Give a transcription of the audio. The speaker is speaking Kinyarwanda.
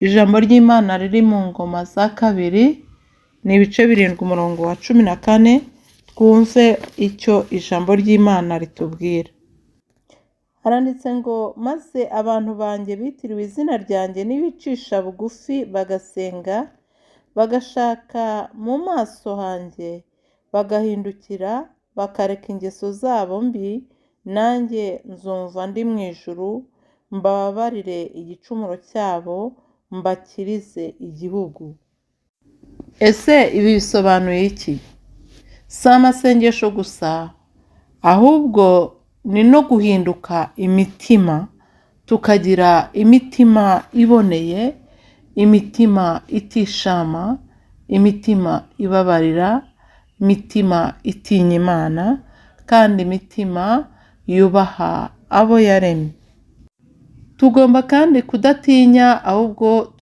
Ijambo ry'Imana riri mu Ngoma za kabiri ni ibice 7 umurongo wa 14. Twumve icyo ijambo ry'Imana ritubwira. Haranditse ngo maze abantu banjye bitiriwe izina ryanjye nibicisha bugufi bagasenga bagashaka mu maso hanjye bagahindukira bakareka ingeso zabo mbi, nanjye nzumva ndi mu ijuru mbabarire igicumuro cyabo mbakirize igihugu. Ese ibi bisobanuye iki? Si amasengesho gusa, ahubwo ni no guhinduka imitima, tukagira imitima iboneye, imitima itishama, imitima ibabarira, imitima itinya Imana, kandi imitima yubaha abo yaremye. Tugomba kandi kudatinya, ahubwo